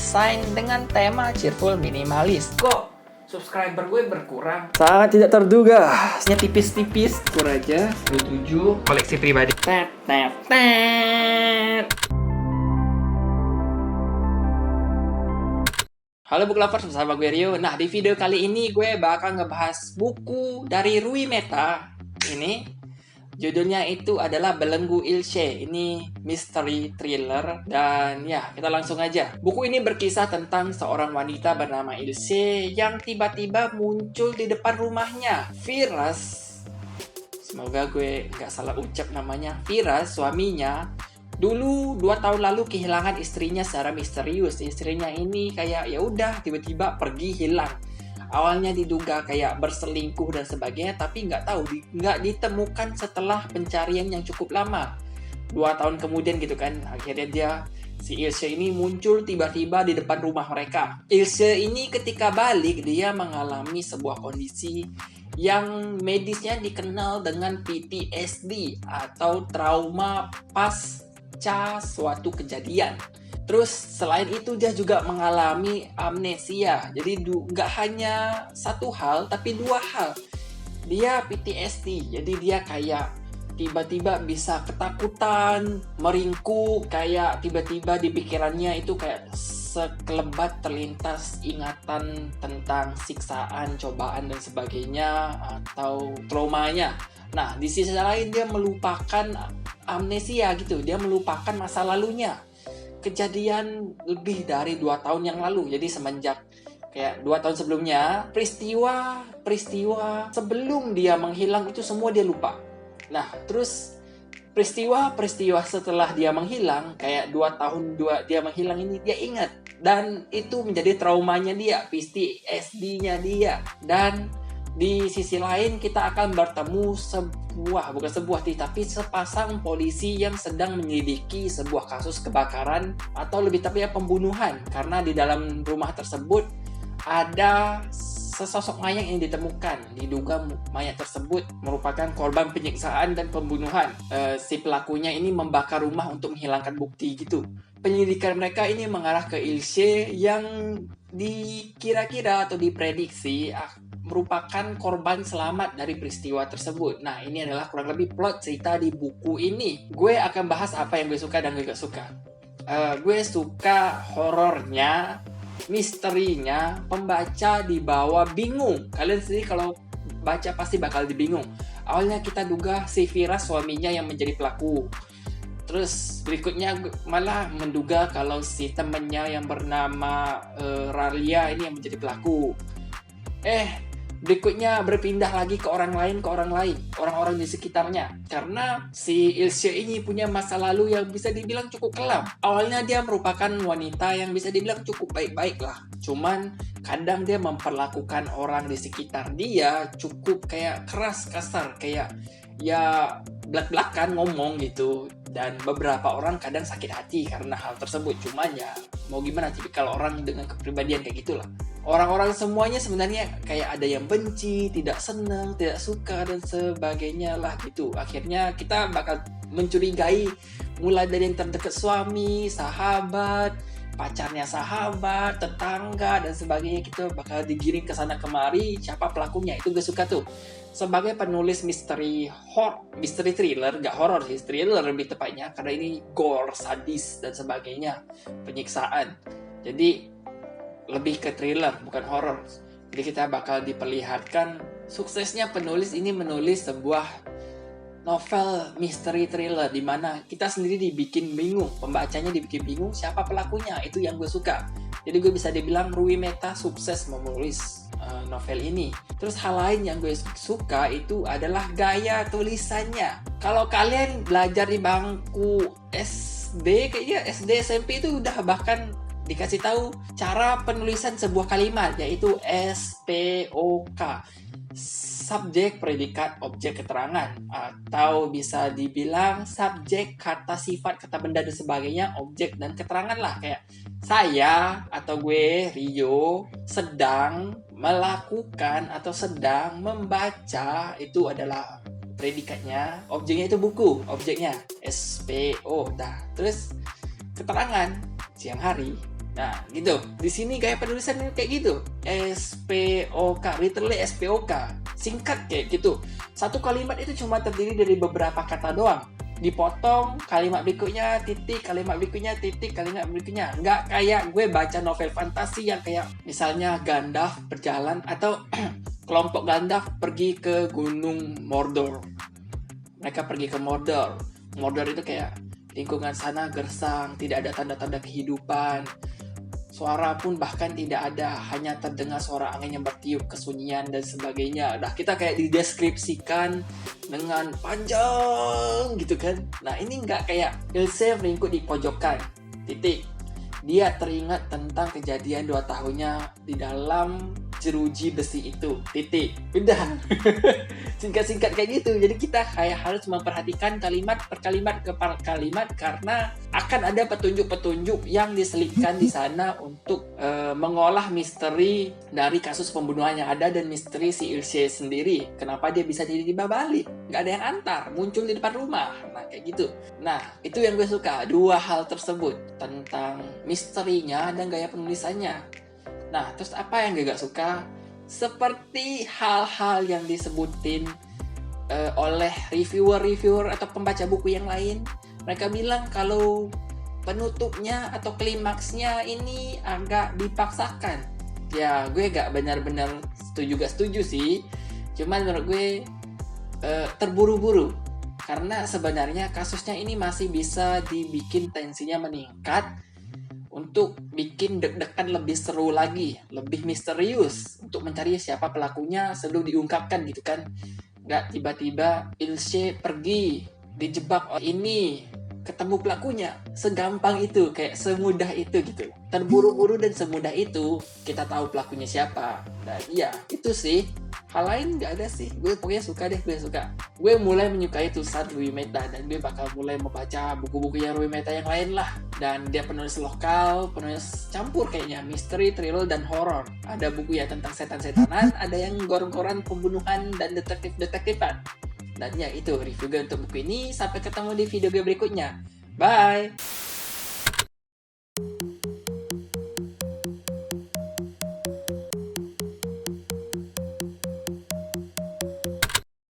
desain dengan tema cheerful minimalis. Kok subscriber gue berkurang? Sangat tidak terduga. Nya tipis-tipis, kur aja 27 koleksi pribadi. Tet. Halo book lovers, bersama gue Rio. Nah, di video kali ini gue bakal ngebahas buku dari Rui Meta. Ini judulnya itu adalah Belenggu Ilse. Ini mystery thriller. Dan ya, kita langsung aja. Buku ini berkisah tentang seorang wanita bernama Ilse yang tiba-tiba muncul di depan rumahnya. Firas, semoga gue gak salah ucap namanya, Firas, suaminya, dulu 2 tahun lalu kehilangan istrinya secara misterius. Istrinya ini kayak ya udah tiba-tiba pergi hilang. Awalnya diduga kayak berselingkuh dan sebagainya, tapi nggak ditemukan setelah pencarian yang cukup lama. 2 tahun kemudian gitu kan, akhirnya si Ilse ini muncul tiba-tiba di depan rumah mereka. Ilse ini ketika balik dia mengalami sebuah kondisi yang medisnya dikenal dengan PTSD atau trauma pasca suatu kejadian. Terus selain itu dia juga mengalami amnesia. Jadi nggak hanya satu hal tapi 2 hal. Dia PTSD, jadi dia kayak tiba-tiba bisa ketakutan, meringkuk, kayak tiba-tiba di pikirannya itu kayak sekelebat terlintas ingatan tentang siksaan, cobaan dan sebagainya atau traumanya. Nah, di sisi lain dia melupakan amnesia gitu, dia melupakan masa lalunya. Kejadian lebih dari 2 tahun yang lalu. Jadi semenjak kayak 2 tahun sebelumnya, peristiwa sebelum dia menghilang itu semua dia lupa. Nah, terus peristiwa setelah dia menghilang, kayak 2 tahun dia menghilang ini dia ingat. Dan itu menjadi traumanya dia, PTSD-nya dia. Dan di sisi lain kita akan bertemu tapi sepasang polisi yang sedang menyelidiki sebuah kasus kebakaran atau lebih tepatnya pembunuhan, karena di dalam rumah tersebut ada sesosok mayat yang ditemukan. Diduga mayat tersebut merupakan korban penyiksaan dan pembunuhan. Si pelakunya ini membakar rumah untuk menghilangkan bukti gitu. Penyelidikan mereka ini mengarah ke Ilse yang dikira-kira atau diprediksi merupakan korban selamat dari peristiwa tersebut. Nah, ini adalah kurang lebih plot cerita di buku ini. Gue akan bahas apa yang gue suka dan gue gak suka. Gue suka horornya, misterinya, pembaca dibawa bingung. Kalian sendiri kalau baca pasti bakal dibingung. Awalnya kita duga si Firas suaminya yang menjadi pelaku. Terus berikutnya malah menduga kalau si temennya yang bernama Ralia ini yang menjadi pelaku. Berikutnya berpindah lagi ke orang-orang di sekitarnya. Karena si Ilse ini punya masa lalu yang bisa dibilang cukup kelam. Awalnya dia merupakan wanita yang bisa dibilang cukup baik-baik lah. Cuman kadang dia memperlakukan orang di sekitar dia cukup kayak keras, kasar, kayak ya belak-belakan ngomong gitu. Dan beberapa orang kadang sakit hati karena hal tersebut. Cuman ya mau gimana, tipikal orang dengan kepribadian kayak gitulah. Orang-orang semuanya sebenarnya kayak ada yang benci, tidak senang, tidak suka dan sebagainya lah gitu. Akhirnya kita bakal mencurigai mulai dari yang terdekat suami, sahabat, pacarnya sahabat, tetangga dan sebagainya gitu, bakal digiring ke sana kemari siapa pelakunya. Itu gue suka tuh. Sebagai penulis mystery thriller, gak horror sih, thriller lebih tepatnya, karena ini gore, sadis dan sebagainya, penyiksaan. Jadi lebih ke thriller bukan horror. Jadi kita bakal diperlihatkan suksesnya penulis ini menulis sebuah novel mystery thriller di mana kita sendiri dibikin bingung, pembacanya dibikin bingung siapa pelakunya. Itu yang gue suka. Jadi gue bisa dibilang Rui Meta sukses menulis novel ini. Terus hal lain yang gue suka itu adalah gaya tulisannya. Kalau kalian belajar di bangku SD, kayaknya SD SMP itu udah bahkan dikasih tahu cara penulisan sebuah kalimat, yaitu SPOK, subjek, predikat, objek, keterangan, atau bisa dibilang subjek, kata, sifat, kata, benda dan sebagainya, objek dan keterangan lah. Kayak saya atau gue Rio sedang melakukan atau sedang membaca, itu adalah predikatnya, objeknya itu buku, objeknya SPO. Terus keterangan siang hari Nah, gitu. Di sini gaya penulisan kayak gitu. SPOK, literally SPOK. Singkat kayak gitu. Satu kalimat itu cuma terdiri dari beberapa kata doang. Dipotong, kalimat berikutnya, titik, kalimat berikutnya, titik, kalimat berikutnya. Nggak kayak gue baca novel fantasi yang kayak misalnya Gandalf berjalan atau kelompok Gandalf pergi ke Gunung Mordor. Mereka pergi ke Mordor. Mordor itu kayak lingkungan sana gersang, tidak ada tanda-tanda kehidupan. Suara pun bahkan tidak ada, hanya terdengar suara angin yang bertiup, kesunyian dan sebagainya. Nah, kita kayak dideskripsikan dengan panjang gitu kan. Nah, ini nggak kayak Ilse meringkuk di pojokan, titik. Dia teringat tentang kejadian 2 tahunnya di dalam jeruji besi itu, titik. Udah. Singkat-singkat kayak gitu. Jadi kita kayak harus memperhatikan kalimat per kalimat ke kalimat karena akan ada petunjuk-petunjuk yang diselipkan di sana untuk mengolah misteri dari kasus pembunuhan yang ada dan misteri si Ilse sendiri. Kenapa dia bisa tiba-tiba balik? Nggak ada yang antar, muncul di depan rumah. Nah, kayak gitu. Nah, itu yang gue suka. 2 hal tersebut tentang misterinya dan gaya penulisannya. Nah, terus apa yang gue gak suka? Seperti hal-hal yang disebutin oleh reviewer-reviewer atau pembaca buku yang lain. Mereka bilang kalau penutupnya atau klimaksnya ini agak dipaksakan. Ya, gue gak benar-benar setuju sih. Cuman menurut gue terburu-buru. Karena sebenarnya kasusnya ini masih bisa dibikin tensinya meningkat untuk bikin deg-degan lebih seru lagi, lebih misterius untuk mencari siapa pelakunya sebelum diungkapkan gitu kan. Nggak tiba-tiba Ilse pergi, dijebak ini, ketemu pelakunya. Segampang itu, kayak semudah itu gitu. Terburu-buru dan semudah itu kita tahu pelakunya siapa. Nah iya, itu sih. Hal lain nggak ada sih. Gue pokoknya suka deh, gue suka. Gue mulai menyukai tulisan Rui Meta dan gue bakal mulai membaca buku-buku yang Rui Meta yang lain lah. Dan dia penulis lokal, penulis campur kayaknya, misteri, thriller, dan horor. Ada buku ya tentang setan-setanan, ada yang goreng-goran pembunuhan dan detektif-detektifan. Dan ya itu review gue untuk buku ini. Sampai ketemu di video gue berikutnya. Bye!